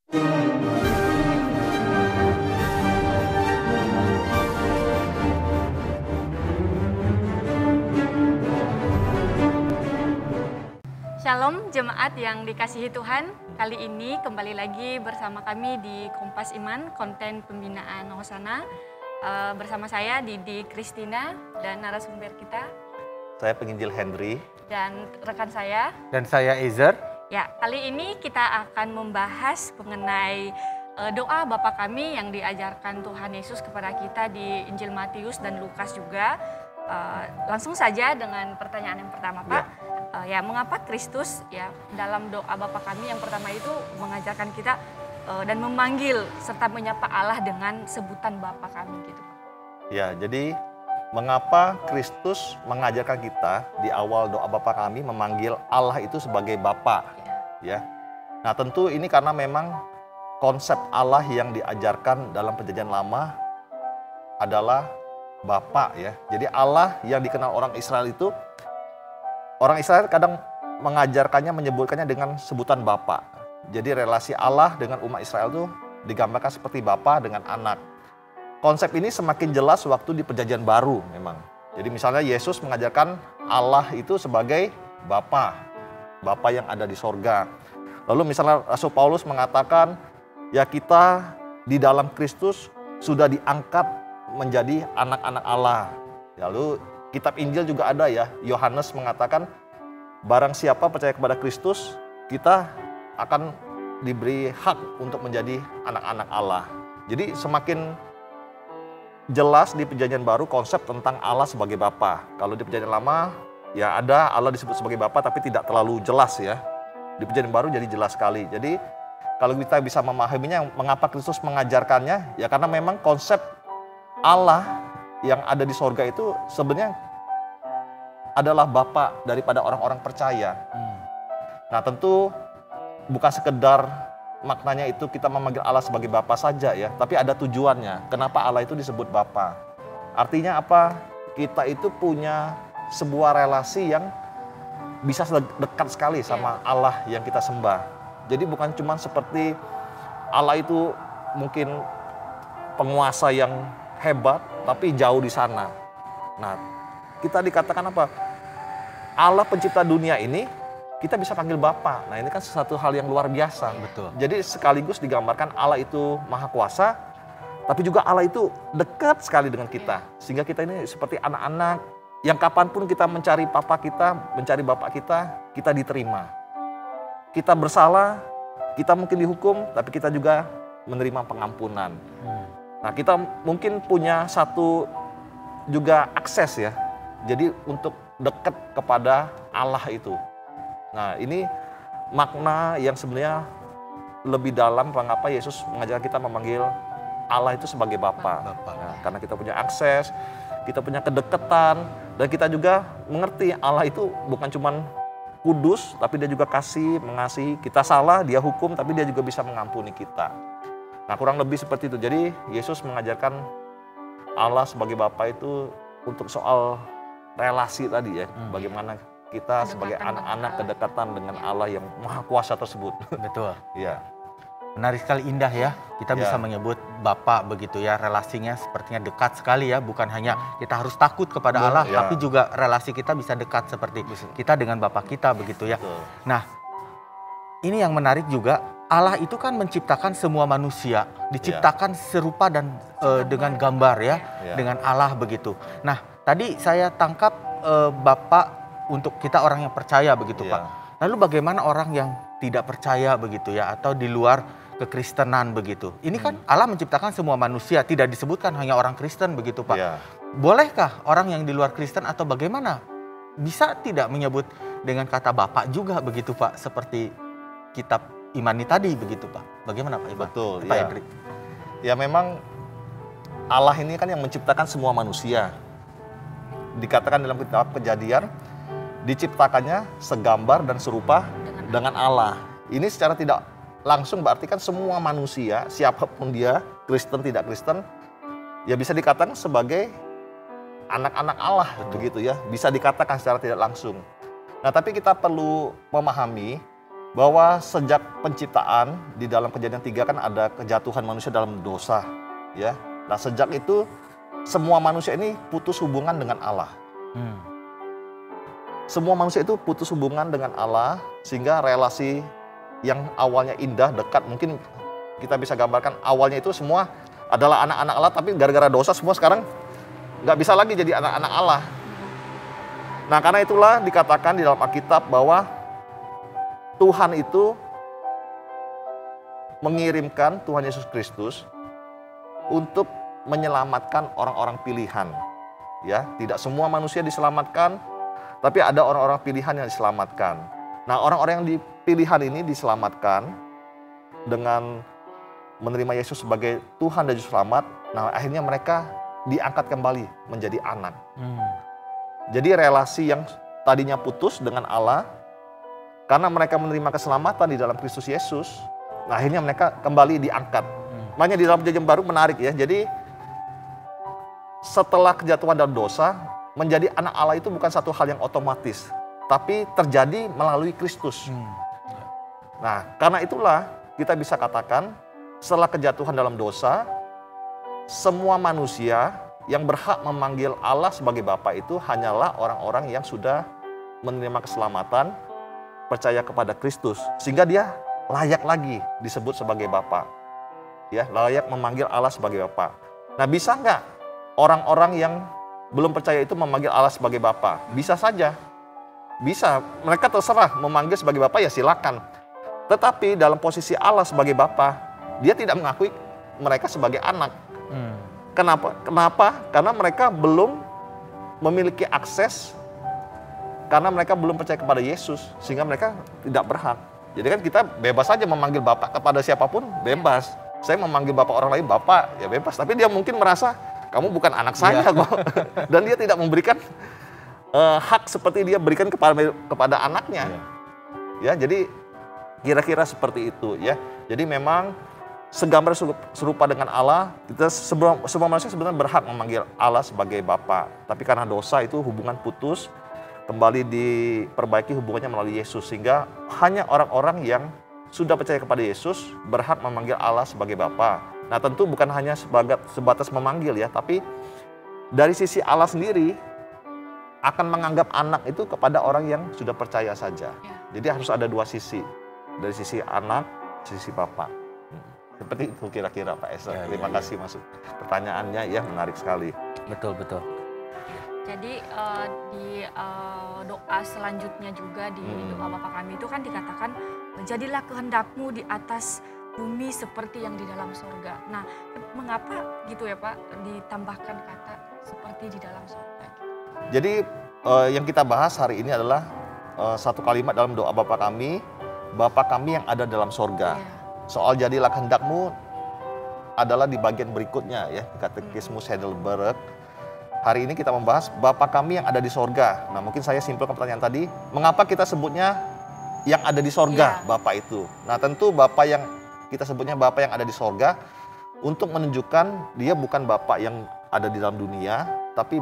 Shalom jemaat yang dikasihi Tuhan, kali ini kembali lagi bersama kami di Kompas Iman, konten pembinaan Hosana. Bersama saya Didi Kristina dan narasumber kita. Saya penginjil Henry. Dan rekan saya. Dan saya Ezer. Ya, kali ini kita akan membahas mengenai doa Bapa kami yang diajarkan Tuhan Yesus kepada kita di Injil Matius dan Lukas juga. Langsung saja dengan pertanyaan yang pertama, Pak. Ya, mengapa Kristus ya dalam doa Bapa kami yang pertama itu mengajarkan kita dan memanggil serta menyapa Allah dengan sebutan Bapa kami gitu, Pak? Ya, jadi mengapa Kristus mengajarkan kita di awal doa Bapa kami memanggil Allah itu sebagai Bapa? Ya. Nah, tentu ini karena memang konsep Allah yang diajarkan dalam Perjanjian Lama adalah Bapa ya. Jadi Allah yang dikenal orang Israel itu, orang Israel kadang mengajarkannya, menyebutkannya dengan sebutan Bapa. Jadi relasi Allah dengan umat Israel itu digambarkan seperti Bapa dengan anak. Konsep ini semakin jelas waktu di Perjanjian Baru memang. Jadi misalnya Yesus mengajarkan Allah itu sebagai Bapa, Bapa yang ada di sorga. Lalu misalnya Rasul Paulus mengatakan, ya kita di dalam Kristus sudah diangkat menjadi anak-anak Allah. Lalu kitab Injil juga ada ya, Yohanes mengatakan barang siapa percaya kepada Kristus, kita akan diberi hak untuk menjadi anak-anak Allah. Jadi semakin jelas di Perjanjian Baru konsep tentang Allah sebagai Bapa. Kalau di Perjanjian Lama ya ada Allah disebut sebagai Bapa tapi tidak terlalu jelas ya. Di Perjanjian Baru jadi jelas sekali. Jadi kalau kita bisa memahaminya mengapa Kristus mengajarkannya, ya karena memang konsep Allah yang ada di sorga itu sebenarnya adalah Bapa daripada orang-orang percaya. Nah tentu bukan sekedar maknanya itu kita memanggil Allah sebagai Bapa saja ya, tapi ada tujuannya. Kenapa Allah itu disebut Bapa? Artinya apa? Kita itu punya sebuah relasi yang bisa dekat sekali sama Allah yang kita sembah. Jadi bukan cuma seperti Allah itu mungkin penguasa yang hebat, tapi jauh di sana. Nah, kita dikatakan apa? Allah pencipta dunia ini, kita bisa panggil Bapa. Nah, ini kan sesuatu hal yang luar biasa. Betul. Jadi sekaligus digambarkan Allah itu maha kuasa, tapi juga Allah itu dekat sekali dengan kita. Sehingga kita ini seperti anak-anak yang kapanpun kita mencari Papa kita, mencari Bapak kita diterima. Kita bersalah, kita mungkin dihukum, tapi kita juga menerima pengampunan. Nah, kita mungkin punya satu juga akses ya. Jadi untuk dekat kepada Allah itu. Nah, ini makna yang sebenarnya lebih dalam mengapa Yesus mengajarkan kita memanggil Allah itu sebagai Bapa. Nah, karena kita punya akses, kita punya kedekatan, dan kita juga mengerti Allah itu bukan cuman kudus, tapi dia juga kasih, mengasihi. Kita salah, dia hukum, tapi dia juga bisa mengampuni kita. Nah, kurang lebih seperti itu. Jadi Yesus mengajarkan Allah sebagai Bapa itu untuk soal relasi tadi ya. Bagaimana kita sebagai anak-anak kedekatan dengan Allah yang maha kuasa tersebut. Betul. Iya. Menarik sekali, indah ya. Kita bisa menyebut Bapa begitu ya. Relasinya sepertinya dekat sekali ya. Bukan hanya kita harus takut kepada Allah, tapi juga relasi kita bisa dekat seperti kita dengan Bapa kita begitu ya. Betul. Nah, ini yang menarik juga. Allah itu kan menciptakan semua manusia, diciptakan serupa dan dengan gambar ya, dengan Allah begitu. Nah, tadi saya tangkap Bapak untuk kita orang yang percaya begitu Pak. Lalu bagaimana orang yang tidak percaya begitu ya, atau di luar kekristenan begitu. Ini kan Allah menciptakan semua manusia, tidak disebutkan hanya orang Kristen begitu Pak. Bolehkah orang yang di luar Kristen atau bagaimana? Bisa tidak menyebut dengan kata Bapak juga begitu Pak, seperti kitab Imani tadi begitu Pak. Bagaimana Pak Iman? Betul, Pak Hendrik. Ya memang Allah ini kan yang menciptakan semua manusia. Dikatakan dalam kitab Kejadian, diciptakannya segambar dan serupa dengan Allah. Ini secara tidak langsung berarti kan semua manusia, siapapun dia, Kristen tidak Kristen, ya bisa dikatakan sebagai anak-anak Allah. Begitu ya. Bisa dikatakan secara tidak langsung. Nah, tapi kita perlu memahami bahwa sejak penciptaan di dalam Kejadian 3 kan ada kejatuhan manusia dalam dosa, ya. Nah, sejak itu semua manusia ini putus hubungan dengan Allah. Semua manusia itu putus hubungan dengan Allah, sehingga relasi yang awalnya indah, dekat, mungkin kita bisa gambarkan awalnya itu semua adalah anak-anak Allah, tapi gara-gara dosa semua sekarang nggak bisa lagi jadi anak-anak Allah. Nah, karena itulah dikatakan di dalam Alkitab bahwa Tuhan itu mengirimkan Tuhan Yesus Kristus untuk menyelamatkan orang-orang pilihan. Ya, tidak semua manusia diselamatkan, tapi ada orang-orang pilihan yang diselamatkan. Nah, orang-orang yang pilihan ini diselamatkan dengan menerima Yesus sebagai Tuhan dan Juru Selamat. Nah, akhirnya mereka diangkat kembali menjadi anak. Jadi relasi yang tadinya putus dengan Allah, karena mereka menerima keselamatan di dalam Kristus Yesus, nah akhirnya mereka kembali diangkat. Makanya di dalam Perjanjian Baru menarik ya. Jadi setelah kejatuhan dalam dosa, menjadi anak Allah itu bukan satu hal yang otomatis, tapi terjadi melalui Kristus. Nah, karena itulah kita bisa katakan setelah kejatuhan dalam dosa, semua manusia yang berhak memanggil Allah sebagai Bapa itu hanyalah orang-orang yang sudah menerima keselamatan, percaya kepada Kristus, sehingga dia layak lagi disebut sebagai Bapa. Ya, layak memanggil Allah sebagai Bapa. Nah, bisa nggak orang-orang yang belum percaya itu memanggil Allah sebagai Bapa? Bisa saja. Bisa, mereka terserah memanggil sebagai Bapa, ya silakan. Tetapi dalam posisi Allah sebagai Bapa, dia tidak mengakui mereka sebagai anak. Kenapa? Karena mereka belum memiliki akses, karena mereka belum percaya kepada Yesus, sehingga mereka tidak berhak. Jadi kan kita bebas saja memanggil Bapak kepada siapapun, bebas. Saya memanggil Bapak orang lain Bapak, ya bebas. Tapi dia mungkin merasa, kamu bukan anak saya kok. Dan dia tidak memberikan hak seperti dia berikan kepada anaknya. Ya, jadi kira-kira seperti itu ya. Jadi memang segambar serupa dengan Allah, kita semua manusia sebenarnya berhak memanggil Allah sebagai Bapa. Tapi karena dosa itu hubungan putus, kembali diperbaiki hubungannya melalui Yesus. Sehingga hanya orang-orang yang sudah percaya kepada Yesus berhak memanggil Allah sebagai Bapa. Nah, tentu bukan hanya sebatas memanggil ya, tapi dari sisi Allah sendiri akan menganggap anak itu kepada orang yang sudah percaya saja. Jadi harus ada dua sisi, dari sisi anak, sisi Bapa. Seperti itu kira-kira Pak Esther. Terima kasih masuk pertanyaannya ya, menarik sekali. Betul. Jadi di doa selanjutnya juga di doa Bapa kami itu kan dikatakan, jadilah kehendakmu di atas bumi seperti yang di dalam sorga. Nah, mengapa gitu ya Pak ditambahkan kata seperti di dalam sorga? Jadi yang kita bahas hari ini adalah satu kalimat dalam doa Bapa kami yang ada dalam sorga. Soal jadilah kehendakmu adalah di bagian berikutnya ya, Katekismus Heidelberg. Hari ini kita membahas Bapa kami yang ada di sorga. Nah, mungkin saya simpulkan pertanyaan tadi, mengapa kita sebutnya yang ada di sorga, Bapa itu? Nah, tentu Bapa yang kita sebutnya Bapa yang ada di sorga untuk menunjukkan dia bukan Bapa yang ada di dalam dunia, tapi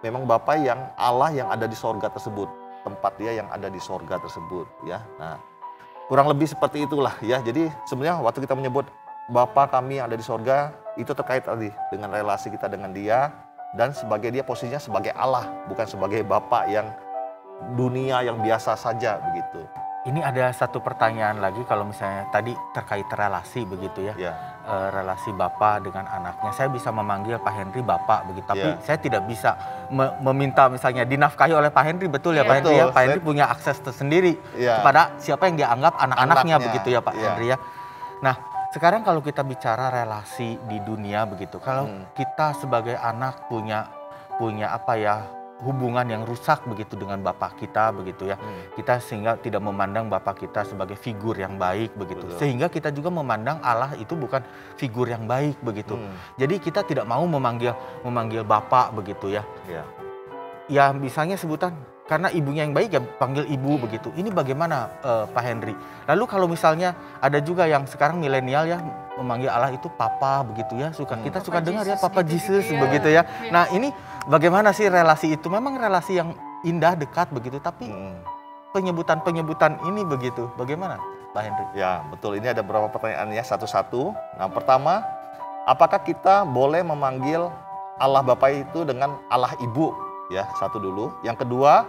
memang Bapa yang Allah yang ada di sorga tersebut, tempat dia yang ada di sorga tersebut ya. Nah, kurang lebih seperti itulah ya. Jadi sebenarnya waktu kita menyebut Bapa kami yang ada di sorga, itu terkait tadi dengan relasi kita dengan dia, dan sebagai dia posisinya sebagai Allah, bukan sebagai Bapa yang dunia yang biasa saja begitu. Ini ada satu pertanyaan lagi, kalau misalnya tadi terkait relasi begitu ya. Relasi Bapak dengan anaknya. Saya bisa memanggil Pak Henry Bapak begitu, tapi saya tidak bisa meminta misalnya dinafkahi oleh Pak Henry, betul ya Pak Henry ya? Pak Henry punya akses tersendiri kepada siapa yang dianggap anak-anaknya begitu ya Pak Henry ya. Nah, sekarang kalau kita bicara relasi di dunia begitu, kalau kita sebagai anak punya apa ya, hubungan yang rusak begitu dengan bapak kita begitu ya. Kita sehingga tidak memandang bapak kita sebagai figur yang baik begitu. Betul. Sehingga kita juga memandang Allah itu bukan figur yang baik begitu. Jadi kita tidak mau memanggil bapak begitu ya. Ya misalnya sebutan karena ibunya yang baik ya panggil ibu begitu. Ini bagaimana Pak Henry? Lalu kalau misalnya ada juga yang sekarang milenial ya memanggil Allah itu Papa begitu ya. Kita suka dengar ya Papa Jesus begitu ya. Nah ini bagaimana sih relasi itu? Memang relasi yang indah, dekat begitu, tapi penyebutan-penyebutan ini begitu. Bagaimana, Pak Henry? Ya, betul. Ini ada beberapa pertanyaan ya, satu-satu. Nah, pertama, apakah kita boleh memanggil Allah Bapa itu dengan Allah Ibu? Ya, satu dulu. Yang kedua,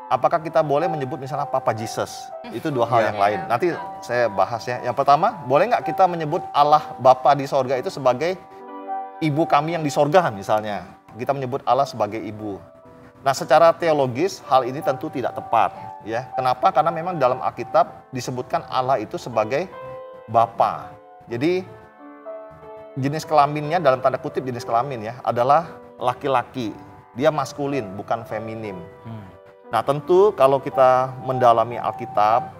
apakah kita boleh menyebut misalnya Papa Jesus? Itu dua hal yang lain. Nanti saya bahas ya. Yang pertama, boleh nggak kita menyebut Allah Bapa di sorga itu sebagai Ibu kami yang di sorga misalnya? Kita menyebut Allah sebagai Ibu. Nah, secara teologis hal ini tentu tidak tepat. Ya, kenapa? Karena memang dalam Alkitab disebutkan Allah itu sebagai Bapa. Jadi jenis kelaminnya dalam tanda kutip jenis kelamin ya adalah laki-laki. Dia maskulin, bukan feminim. Nah, tentu kalau kita mendalami Alkitab,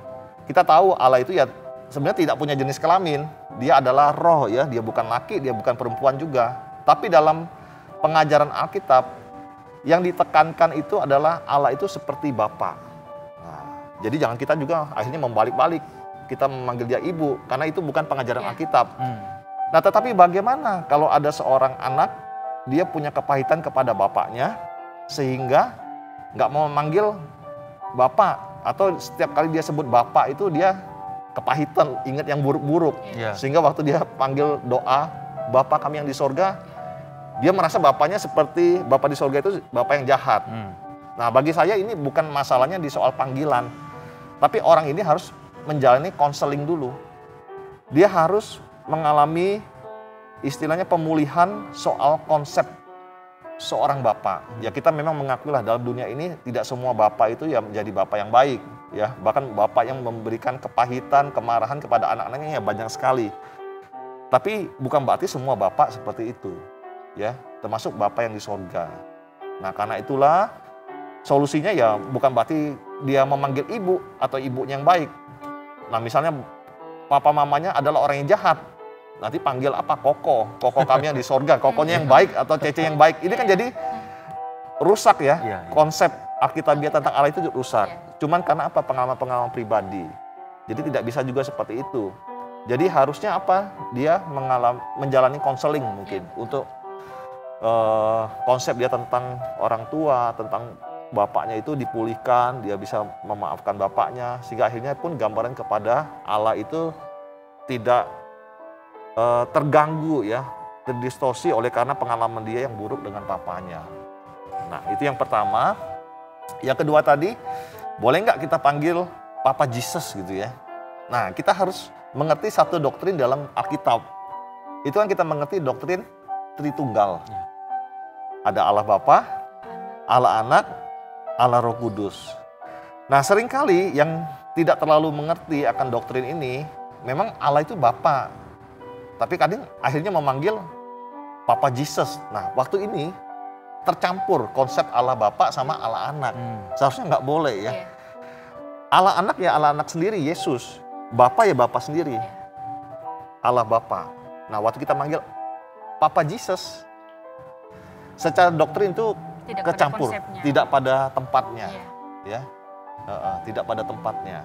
kita tahu Allah itu ya sebenarnya tidak punya jenis kelamin. Dia adalah roh ya, dia bukan laki, dia bukan perempuan juga. Tapi dalam pengajaran Alkitab yang ditekankan itu adalah Allah itu seperti Bapa. Nah, jadi jangan kita juga akhirnya membalik-balik. Kita memanggil dia ibu, karena itu bukan pengajaran Alkitab. Nah, tetapi bagaimana kalau ada seorang anak, dia punya kepahitan kepada bapaknya, sehingga nggak mau memanggil bapak, atau setiap kali dia sebut bapak itu dia kepahitan, ingat yang buruk-buruk. Sehingga waktu dia panggil doa, Bapa kami yang di sorga, dia merasa bapaknya seperti Bapa di sorga itu Bapa yang jahat. Nah, bagi saya ini bukan masalahnya di soal panggilan, tapi orang ini harus menjalani konseling dulu. Dia harus mengalami istilahnya pemulihan soal konsep seorang bapak. Ya, kita memang mengakui lah dalam dunia ini tidak semua bapak itu ya menjadi bapak yang baik. Ya, bahkan bapak yang memberikan kepahitan, kemarahan kepada anak-anaknya ya banyak sekali. Tapi bukan berarti semua bapak seperti itu. Ya, termasuk Bapa yang di sorga. Nah, karena itulah solusinya ya bukan berarti dia memanggil ibu atau ibunya yang baik. Nah, misalnya papa mamanya adalah orang yang jahat, nanti panggil apa? Koko kami yang di sorga, kokonya yang baik atau cece yang baik. Ini kan jadi rusak ya, konsep Alkitabiah tentang Allah itu rusak. Cuman karena apa? Pengalaman-pengalaman pribadi. Jadi tidak bisa juga seperti itu. Jadi harusnya apa? Dia menjalani konseling mungkin untuk konsep dia tentang orang tua, tentang bapaknya itu dipulihkan, dia bisa memaafkan bapaknya, sehingga akhirnya pun gambaran kepada Allah itu tidak terganggu ya, terdistorsi oleh karena pengalaman dia yang buruk dengan papanya. Nah, itu yang pertama. Yang kedua tadi, boleh nggak kita panggil Papa Jesus gitu ya? Nah, kita harus mengerti satu doktrin dalam Alkitab. Itu kan kita mengerti doktrin Tritunggal. Ada Allah Bapa, Allah Anak, Allah Roh Kudus. Nah, seringkali yang tidak terlalu mengerti akan doktrin ini, memang Allah itu Bapa. Tapi kadang akhirnya memanggil Papa Jesus. Nah, waktu ini tercampur konsep Allah Bapa sama Allah Anak. Seharusnya nggak boleh ya. Allah Anak ya Allah Anak sendiri, Yesus. Bapa ya Bapa sendiri. Allah Bapa. Nah, waktu kita manggil Papa Jesus, secara doktrin itu tidak kecampur, tidak pada tempatnya, ya, tidak pada tempatnya.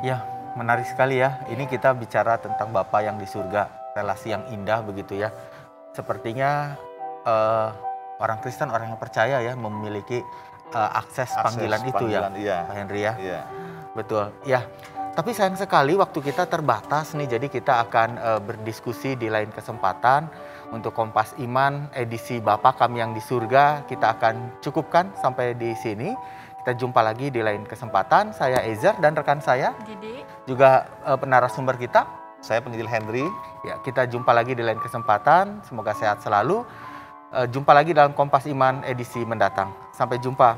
Ya, menarik sekali ya. Ini kita bicara tentang Bapa yang di surga, relasi yang indah begitu ya. Sepertinya orang Kristen, orang yang percaya ya, memiliki akses panggilan itu ya, Pak Henry ya. Betul, ya. Tapi sayang sekali waktu kita terbatas nih, jadi kita akan berdiskusi di lain kesempatan. Untuk Kompas Iman edisi Bapa Kami yang di Surga kita akan cukupkan sampai di sini. Kita jumpa lagi di lain kesempatan. Saya Ezer dan rekan saya Didi, juga penarasumber kita. Saya penginjil Henry. Ya, kita jumpa lagi di lain kesempatan. Semoga sehat selalu. Jumpa lagi dalam Kompas Iman edisi mendatang. Sampai jumpa.